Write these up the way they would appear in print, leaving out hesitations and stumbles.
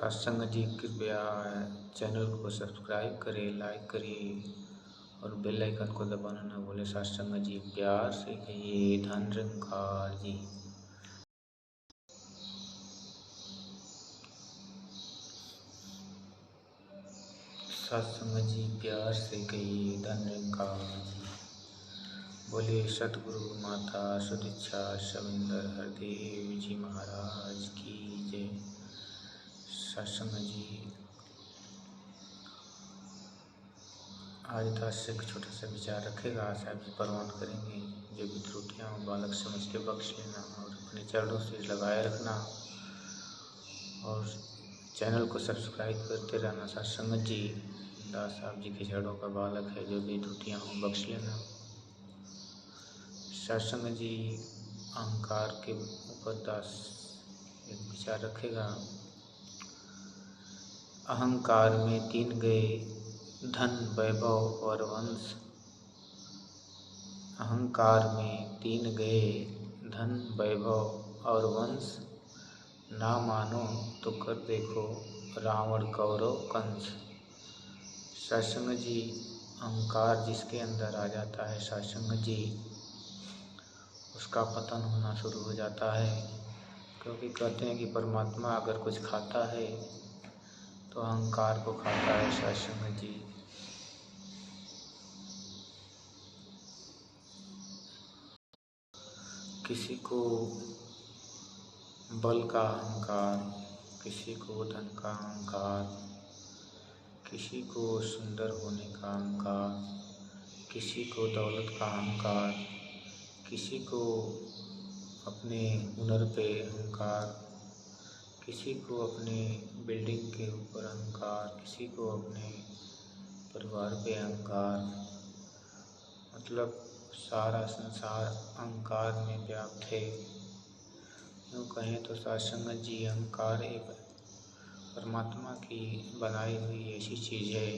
सत्संग जी कृपया चैनल को सब्सक्राइब करें, लाइक करिए और बेल आइकन को दबाना ना भूलें। सत्संग जी प्यार से कहिए धन निरंकार जी। सत्संग जी प्यार से कहिए धन निरंकार जी। बोले सतगुरु माता सुदीक्षा सविंदर हरदेव जी महाराज की जय। सत्संग जी आज दास से एक छोटा सा विचार रखेगा, आशा भी परवान करेंगे। जो भी त्रुटियाँ हो बालक समझ के बख्श लेना और अपने चरणों से लगाए रखना और चैनल को सब्सक्राइब करते रहना। सत्संग जी दास साहब जी के चरणों का बालक है, जो भी त्रुटियाँ हो बख्श लेना। सत्संग जी अहंकार के ऊपर दास एक विचार रखेगा। अहंकार में तीन गए धन वैभव और वंश। अहंकार में तीन गए धन वैभव और वंश। ना मानो तो कर देखो रावण कौरव कंस। सत्संग जी अहंकार जिसके अंदर आ जाता है सत्संग जी, उसका पतन होना शुरू हो जाता है। क्योंकि कहते हैं कि परमात्मा अगर कुछ खाता है तो अहंकार को खाता है। सत्संग जी किसी को बल का अहंकार, किसी को धन का अहंकार, किसी को सुंदर होने का अहंकार, किसी को दौलत का अहंकार, किसी को अपने हुनर पे अहंकार, किसी को अपने बिल्डिंग के ऊपर अहंकार, किसी को अपने परिवार पे अहंकार। मतलब सारा संसार अहंकार में व्याप्त है। यूँ कहें तो सत्संग जी अहंकार एक परमात्मा की बनाई हुई ऐसी चीज़ है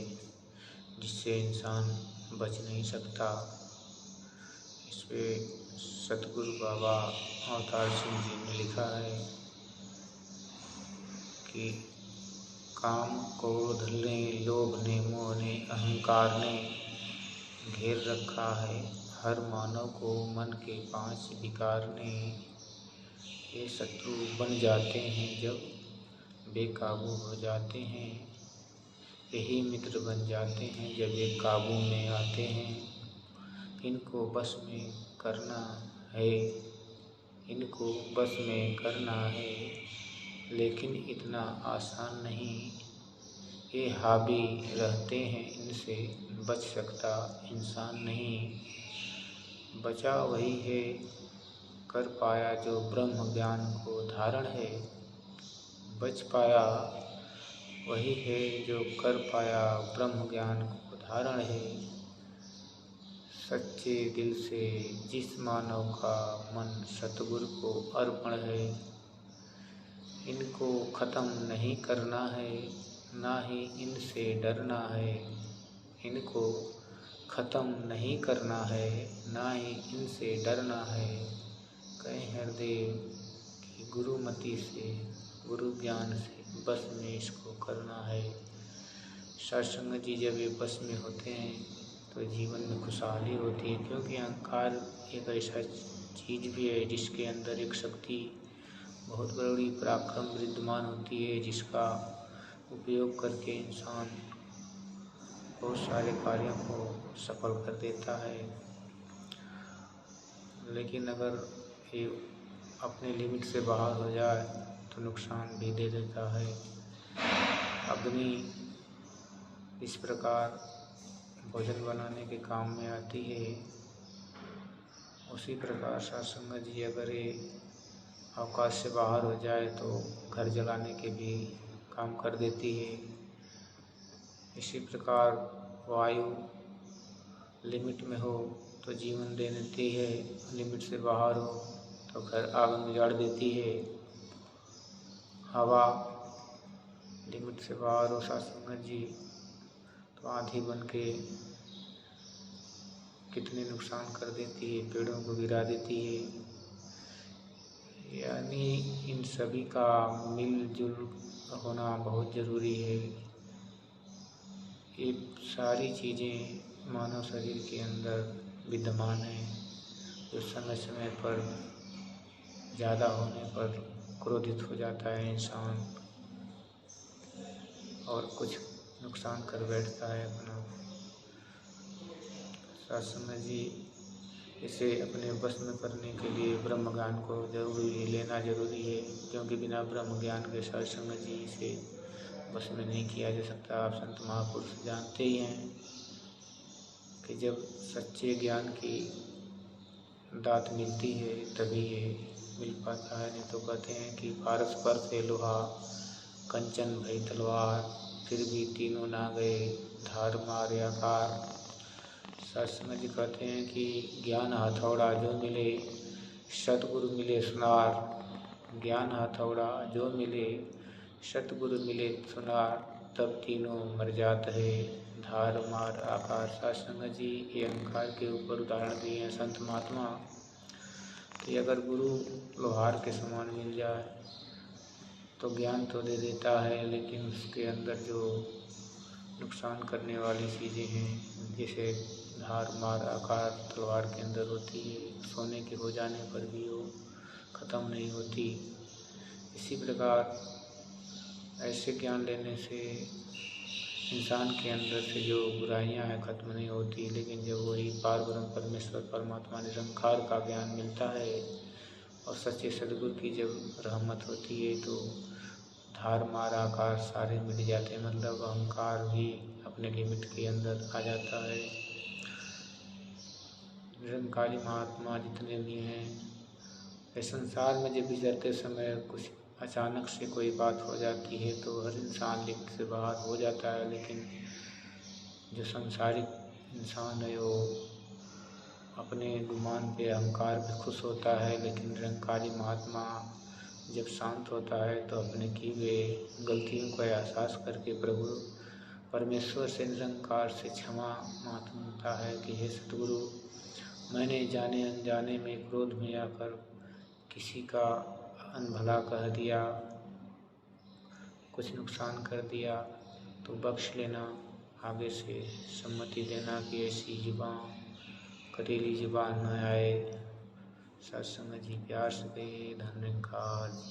जिससे इंसान बच नहीं सकता। इस पे सतगुरु बाबा अवतार सिंह जी ने लिखा है कि काम क्रोध ने लोभ ने मोह ने अहंकार ने घेर रखा है हर मानव को मन के 5 विकार ने। ये शत्रु बन जाते हैं जब बेकाबू हो जाते हैं, यही मित्र बन जाते हैं जब ये काबू में आते हैं। इनको बस में करना है, इनको बस में करना है, लेकिन इतना आसान नहीं। ये हावी रहते हैं, इनसे बच सकता इंसान नहीं। बचा वही है कर पाया जो ब्रह्म ज्ञान को धारण है। बच पाया वही है जो कर पाया ब्रह्म ज्ञान को धारण है। सच्चे दिल से जिस मानव का मन सतगुरु को अर्पण है। इनको ख़त्म नहीं करना है, ना ही इनसे डरना है। इनको ख़त्म नहीं करना है, ना ही इनसे डरना है। कहे हरदेव कि गुरुमति से गुरु ज्ञान से बस में इसको करना है। सत्संग जी जब ये बस में होते हैं तो जीवन में खुशहाली होती है। क्योंकि अहंकार एक ऐसा चीज़ भी है जिसके अंदर एक शक्ति बहुत बड़ी पराक्रम विद्यमान होती है, जिसका उपयोग करके इंसान बहुत सारे कार्यों को सफल कर देता है। लेकिन अगर ये अपने लिमिट से बाहर हो जाए तो नुकसान भी दे देता है। अग्नि इस प्रकार भोजन बनाने के काम में आती है, उसी प्रकार सत्संग जी अगर ये अवकाश से बाहर हो जाए तो घर जलाने के भी काम कर देती है। इसी प्रकार वायु लिमिट में हो तो जीवन दे देती है, लिमिट से बाहर हो तो घर आग में उजाड़ देती है। हवा लिमिट से बाहर हो सत्संग जी तो आंधी बन के कितने नुकसान कर देती है, पेड़ों को गिरा देती है। यानी इन सभी का मिलजुल होना बहुत ज़रूरी है। ये सारी चीज़ें मानव शरीर के अंदर विद्यमान हैं, जो समय समय पर ज़्यादा होने पर क्रोधित हो जाता है इंसान और कुछ नुकसान कर बैठता है अपना। शास्त्र जी इसे अपने वश में करने के लिए ब्रह्म ज्ञान को जरूरी लेना जरूरी है, क्योंकि बिना ब्रह्म ज्ञान के शास्त्र जी इसे वश में नहीं किया जा सकता। आप संत महापुरुष जानते ही हैं कि जब सच्चे ज्ञान की दात मिलती है तभी ये मिल पाता है। नहीं तो कहते हैं कि फारस पर से लोहा कंचन भई तलवार, फिर भी तीनों ना गए धार मार आकार। शास्त्र जी कहते हैं कि ज्ञान हथौड़ा जो मिले सतगुरु मिले सुनार। ज्ञान हथौड़ा जो मिले सतगुरु मिले सुनार, तब तीनों मर जात है धार मार आकार। शास्त्र जी ये अहंकार के ऊपर उदाहरण दिए हैं संत महात्मा कि अगर गुरु लोहार के समान मिल जाए तो ज्ञान तो दे देता है, लेकिन उसके अंदर जो नुकसान करने वाली चीज़ें हैं, जैसे धार मार आकार तलवार के अंदर होती है, सोने के हो जाने पर भी वो ख़त्म नहीं होती। इसी प्रकार ऐसे ज्ञान लेने से इंसान के अंदर से जो बुराइयां हैं ख़त्म नहीं होती, लेकिन जब वही पारब्रह्म परमेश्वर परमात्मा निरंकार का ज्ञान मिलता है और सच्चे सदगुरु की जब रहमत होती है तो धार मार आकार सारे मिट जाते हैं। मतलब अहंकार भी अपने लिमिट के अंदर आ जाता है। निरंकारी महात्मा जितने भी हैं इस संसार में जब गुजरते समय कुछ अचानक से कोई बात हो जाती है तो हर इंसान लिमिट से बाहर हो जाता है, लेकिन जो संसारिक इंसान है वो अपने गुमान पे अहंकार पे खुश होता है। लेकिन निरंकारी महात्मा जब शांत होता है तो अपने किए हुए गलतियों का एहसास करके प्रभु परमेश्वर से निरंकार से क्षमा मांगता है कि हे सतगुरु, मैंने जाने अनजाने में क्रोध में आकर किसी का अनभला कह दिया, कुछ नुकसान कर दिया, तो बख्श लेना, आगे से सम्मति देना कि ऐसी जुबान कटीली जुबान न आए। सत्संग जी प्यार से कहिए। धन्यवाद।